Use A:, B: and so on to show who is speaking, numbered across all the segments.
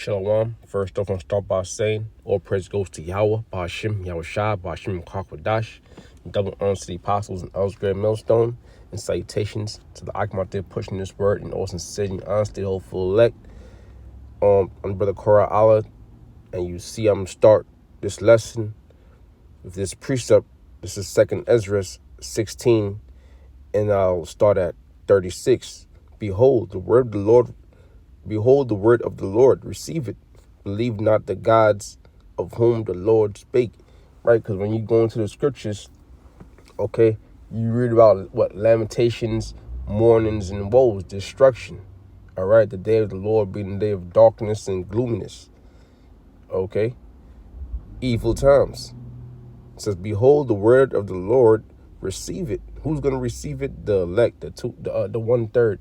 A: Shalom. First off, I'm start by saying all praise goes to Yahweh, Ba'ashim, Yahushua, Ba'ashim, Kakwadash. Double honors to the apostles and elders, great millstone, and salutations to the Akmatir pushing this word in all sincerity and honesty, the hopeful elect. I'm Brother Korah Allah, and you see I'm gonna start this lesson with this precept. This is 2nd Ezra 16, and I'll start at 36. Behold, the word of the Lord. Behold the word of the Lord, receive it. Believe not the gods of whom the Lord spake. Right? Because when you go into the scriptures, okay, you read about what? Lamentations, mournings, and woes, destruction. All right? The day of the Lord being the day of darkness and gloominess. Okay? Evil times. It says, behold the word of the Lord, receive it. Who's going to receive it? The elect, the 1/3.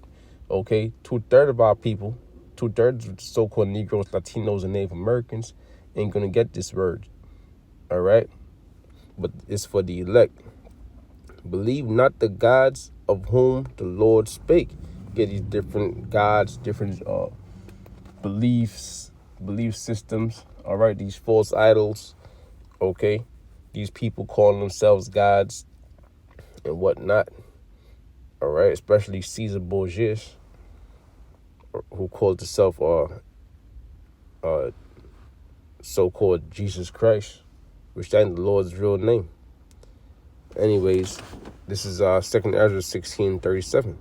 A: Okay? 2/3 of our people. 2/3 of so-called Negroes, Latinos, and Native Americans ain't going to get this word. All right? But it's for the elect. Believe not the gods of whom the Lord spake. Get these different gods, different belief systems. All right? These false idols. Okay? These people calling themselves gods and whatnot. All right? Especially Caesar Borgia, who calls himself so-called Jesus Christ, which ain't the Lord's real name. Anyways, this is 2nd Ezra 16:37.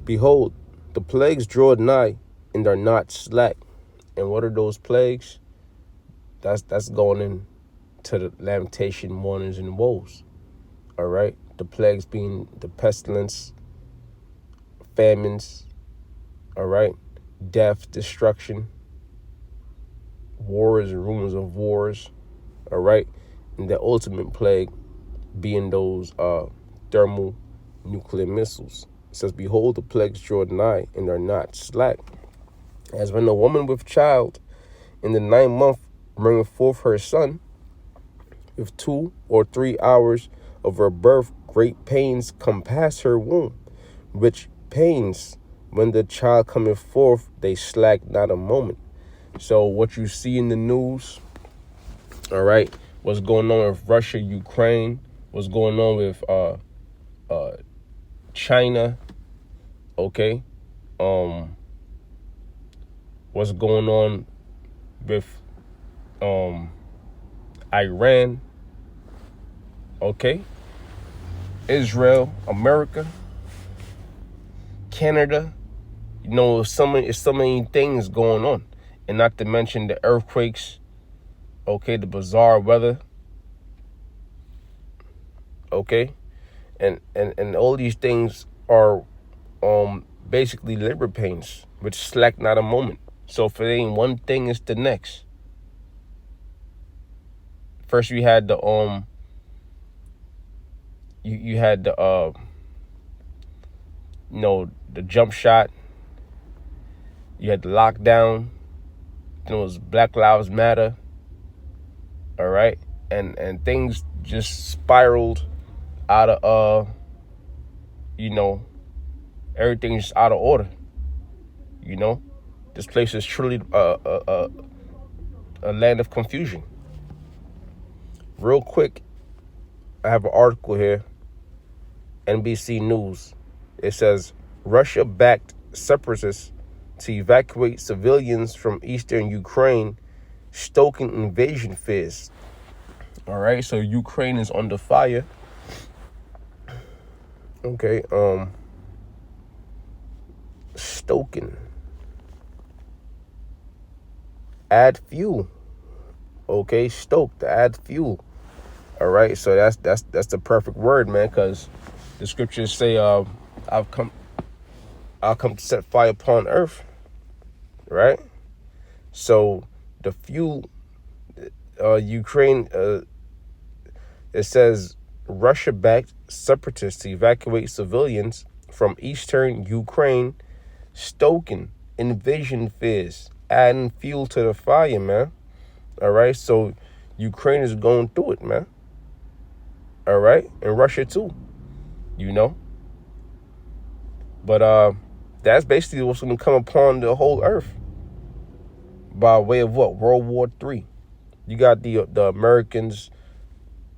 A: Behold, the plagues draw nigh, and are not slack. And what are those plagues? That's going into the lamentation, mournings, and woes. All right? The plagues being the pestilence, famines, all right, death, destruction, wars and rumors of wars, all right, and the ultimate plague being those thermal nuclear missiles. It says, behold, the plagues draw nigh, and are not slack. As when a woman with child in the 9th month bringeth forth her son, with 2 or 3 hours of her birth, great pains compass her womb, which pains, when the child cometh forth, they slack not a moment. So what you see in the news, all right, what's going on with Russia, Ukraine, what's going on with China, okay, what's going on with Iran, okay, Israel, America, Canada. You know, it's so many things going on. And not to mention the earthquakes, okay, the bizarre weather, okay? And all these things are basically labor pains, which slack not a moment. So if it ain't one thing, it's the next. First we had the you had the the jump shot. You had the lockdown. It was Black Lives Matter. All right, and things just spiraled out of everything's out of order. This place is truly a land of confusion. Real quick, I have an article here, NBC News. It says Russia backed separatists to evacuate civilians from eastern Ukraine, stoking invasion fears. All right, so Ukraine is under fire. Okay, stoking. Add fuel. Okay, stoke to add fuel. All right, so that's the perfect word, man, because the scriptures say, I'll come to set fire upon earth. Right? So the fuel, Ukraine, it says Russia-backed separatists to evacuate civilians from eastern Ukraine, stoking invasion fears, adding fuel to the fire, man. All right, so Ukraine is going through it, man. All right, and Russia too, But that's basically what's going to come upon the whole earth. by way of what? World War III. You got the Americans,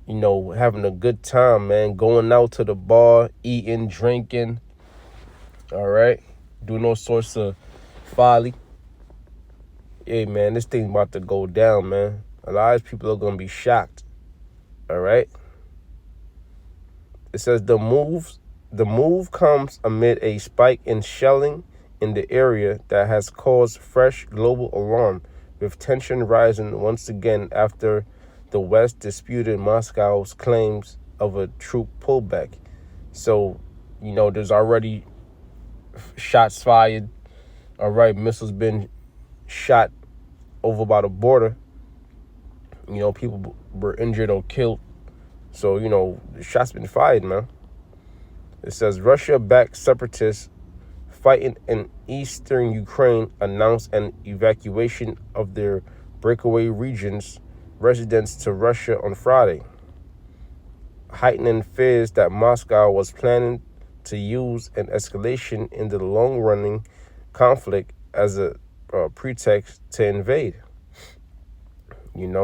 A: having a good time, man, going out to the bar, eating, drinking, all right, doing all sorts of folly. Hey, man, this thing about to go down, man. A lot of people are going to be shocked, all right? It says the move comes amid a spike in shelling in the area that has caused fresh global alarm, with tension rising once again after the West disputed Moscow's claims of a troop pullback. So, there's already shots fired. All right, missiles been shot over by the border. People were injured or killed. So, the shots been fired, man. It says Russia-backed separatists fighting in eastern Ukraine announced an evacuation of their breakaway region's residents to Russia on Friday, heightening fears that Moscow was planning to use an escalation in the long-running conflict as a pretext to invade.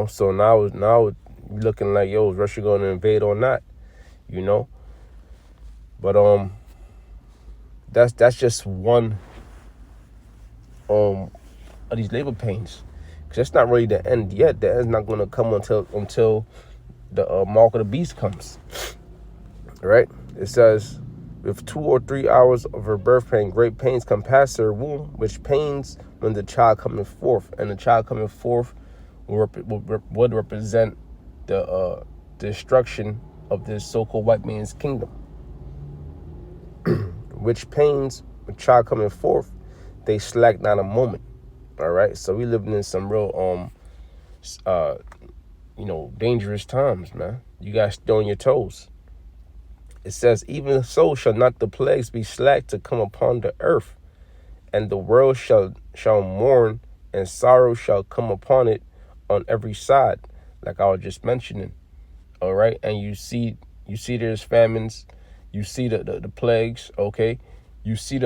A: So now looking like, is Russia going to invade or not? But that's just one of these labor pains, because that's not really the end yet. The end's not going to come until the mark of the beast comes. Right? It says, with 2 or 3 hours of her birth pain, great pains come past her womb, which pains when the child coming forth, and the child coming forth would represent the destruction of this so-called white man's kingdom. Which pains, with child coming forth, they slack not a moment. All right, so we living in some real dangerous times, man. You guys stay on your toes. It says, even so shall not the plagues be slack to come upon the earth, and the world shall mourn, and sorrow shall come upon it on every side, like I was just mentioning. All right, and you see there's famines, you see the plagues, okay, you see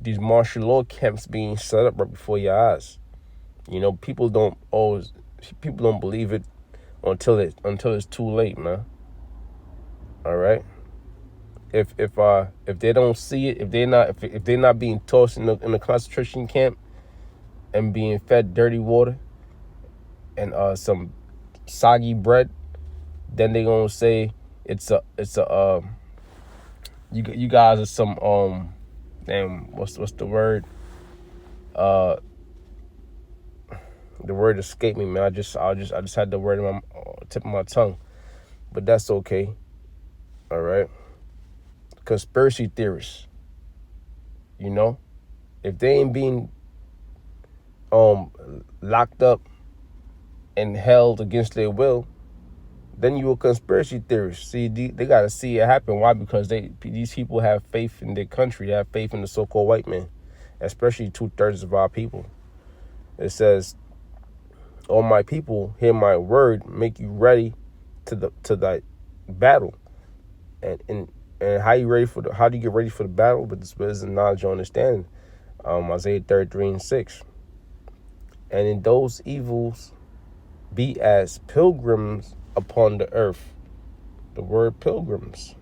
A: these martial law camps being set up right before your eyes. People don't believe it until it's too late, man. All right. If they don't see it, if they're not being tossed in the concentration camp and being fed dirty water and some soggy bread, then they gonna say it's a you guys are some what's the word? The word escaped me, man. I just had the word in my tip of my tongue, but that's okay. All right. Conspiracy theorists. If they ain't being locked up and held against their will, then you a conspiracy theorist. See, they gotta see it happen. Why? Because these people have faith in their country. They have faith in the so-called white man, especially 2/3 of our people. It says, "All my people, hear my word, make you ready to that battle." And how do you get ready for the battle? With this wisdom, knowledge, and understanding. Isaiah 33:6. And in those evils be as pilgrims upon the earth. The word pilgrims.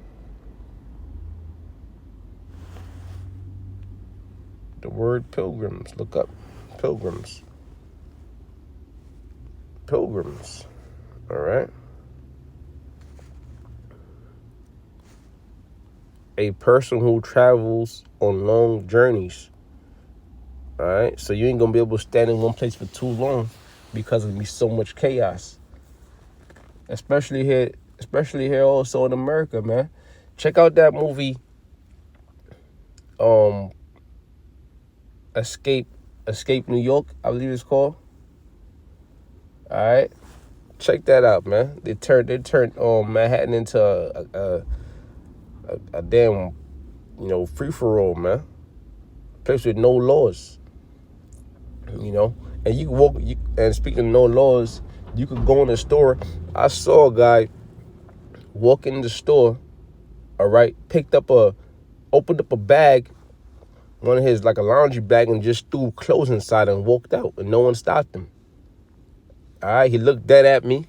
A: The word pilgrims. Look up. Pilgrims. Pilgrims. All right. A person who travels on long journeys. All right. So you ain't going to be able to stand in one place for too long because there'll be so much chaos. Especially here also in America, man. Check out that movie, Escape New York, I believe it's called. All right. Check that out, man. They turned Manhattan into a damn, free for all, man. Place with no laws. And you can walk. And speaking of no laws, you could go in the store. I saw a guy walk in the store. All right, opened up a bag one of his, like a laundry bag, and just threw clothes inside and walked out, and no one stopped him. All right, he looked dead at me.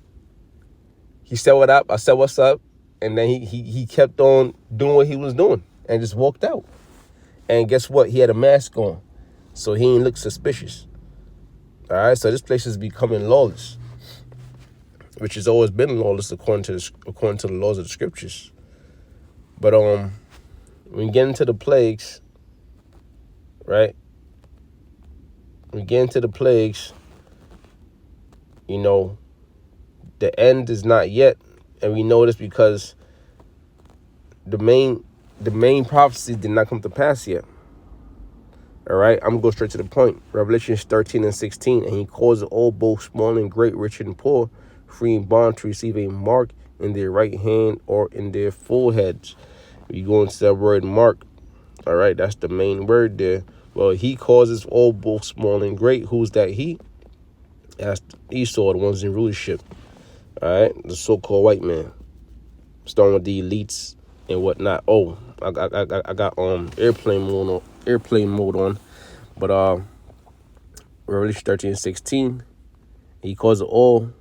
A: He said what up. I said what's up, and then he kept on doing what he was doing and just walked out. And guess what? He had a mask on, so he didn't look suspicious. All right, so this place is becoming lawless, which has always been lawless according to the laws of the scriptures. But when we get into the plagues, right? When we get into the plagues, you know, the end is not yet, and we know this because the main prophecy did not come to pass yet. All right, I'm going to go straight to the point. Revelation 13 and 16. And he calls all, both small and great, rich and poor, free and bond, to receive a mark in their right hand or in their foreheads. You go into that word mark. All right, that's the main word there. Well, he causes all, both small and great. Who's that he? That's Esau, the ones in rulership. All right, the so-called white man. Starting with the elites and whatnot. Oh, I got airplane mode on, but Revelation 13 and 16, he calls all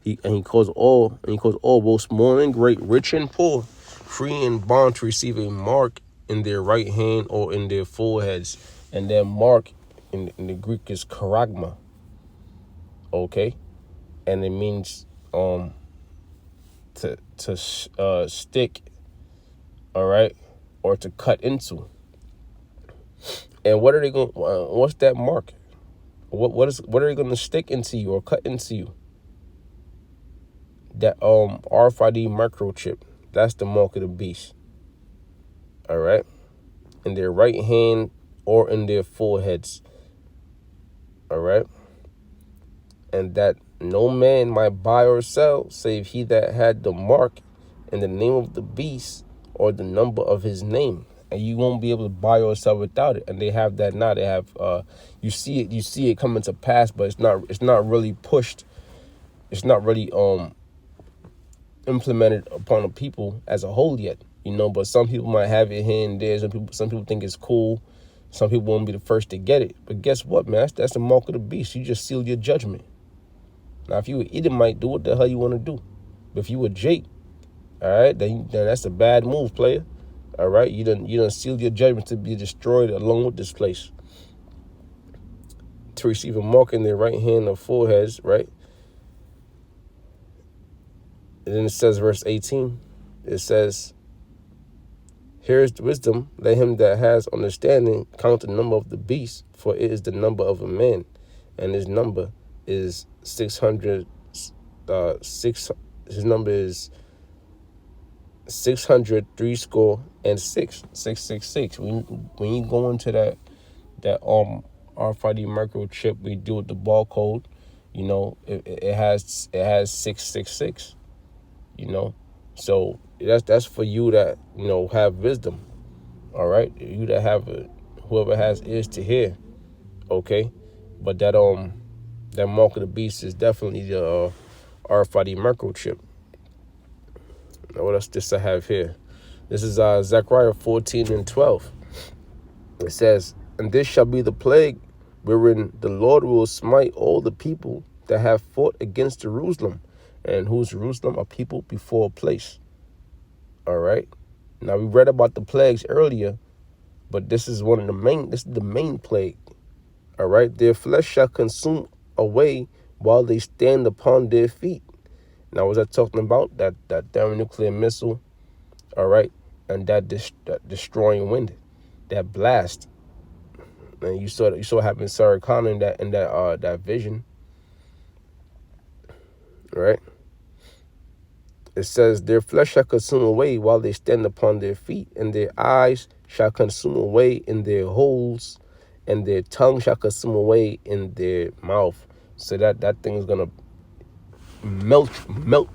A: both small and great, rich and poor, free and bond, to receive a mark in their right hand or in their foreheads. And that mark in the Greek is charagma. Okay, and it means to stick, all right, or to cut into. And what are they going? What's that mark? What are they going to stick into you or cut into you? That RFID microchip. That's the mark of the beast. All right, in their right hand or in their foreheads. All right, and that no man might buy or sell save he that had the mark and the name of the beast or the number of his name. And you won't be able to buy or sell without it. And they have that now. They have you see it coming to pass, but it's not really pushed. It's not really implemented upon the people as a whole yet. You know, but some people might have it here and there. Some people think it's cool. Some people won't be the first to get it. But guess what, man? That's the mark of the beast. You just seal your judgment. Now, if you were Edomite, do what the hell you want to do. But if you were Jake, all right, then that's a bad move, player. All right, you done sealed your judgment to be destroyed along with this place. To receive a mark in their right hand or foreheads, right? And then it says, verse 18, it says, here is the wisdom, let him that has understanding count the number of the beast, for it is the number of a man, and his number is 600. His number is 600 and 666. When you go into that RFID microchip, we do with the barcode. You know, it has 666. You know, so that's for you that, you know, have wisdom. All right, you that have whoever has ears to hear. Okay, but that mark of the beast is definitely the RFID microchip. Now, what else does I have here? This is Zechariah 14 and 12. It says, and this shall be the plague wherein the Lord will smite all the people that have fought against Jerusalem, and whose Jerusalem are people before a place. All right. Now, we read about the plagues earlier, but this is the main plague. All right. Their flesh shall consume away while they stand upon their feet. Now, was I talking about that thermonuclear missile? All right. And that destroying wind, that blast. And you saw what happened in Sarah Connor in that vision. All right. It says, their flesh shall consume away while they stand upon their feet, and their eyes shall consume away in their holes, and their tongue shall consume away in their mouth. So that thing is going to melt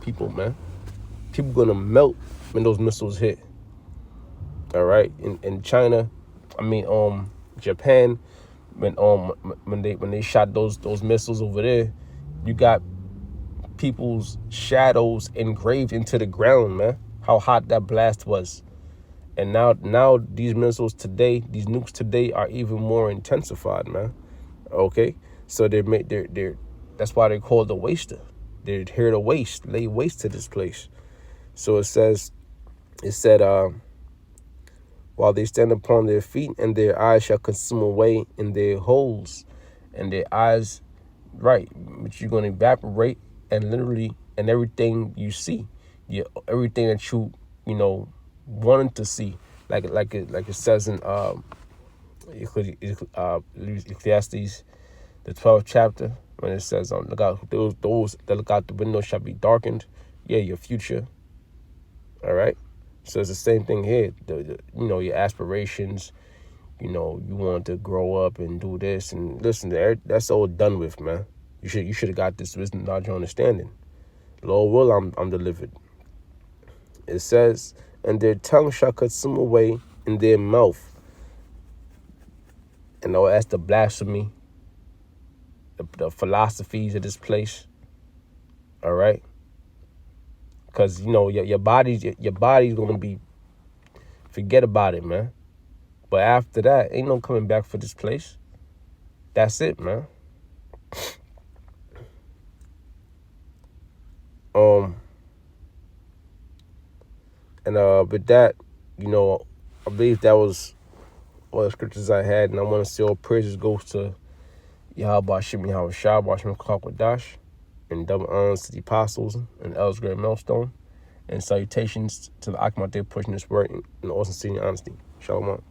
A: people, man. People going to melt when those missiles hit. All right. In China, Japan, when they shot those missiles over there, you got people's shadows engraved into the ground, man. How hot that blast was. And now these missiles today, these nukes today are even more intensified, man. Okay, so they're that's why they're called the waster. They're here to waste, lay waste to this place. So it said, while they stand upon their feet, and their eyes shall consume away in their holes, and their eyes, right, but you're going to evaporate, and literally, and everything you see, everything that you know wanted to see, like it says in Ecclesiastes, the 12th chapter, when it says, look out, those that look out the window shall be darkened. Yeah, your future. All right. So it's the same thing here. Your aspirations. You want to grow up and do this and listen. That's all done with, man. You should have got this wisdom, knowledge, and understanding. Lord will, I'm delivered. It says, and their tongue shall consume away in their mouth. And that's the blasphemy, the philosophies of this place. All right. Because your body's gonna be, forget about it, man. But after that, ain't no coming back for this place. That's it, man. And with that, I believe that was all the scriptures I had, and I want to say all praises goes to Yahweh Shem Yahweh Shah, Bashim Kwadash, and double honors to the apostles and elders, great millstone, and salutations to the Akmat pushing this word in awesome city and honesty. Shalom.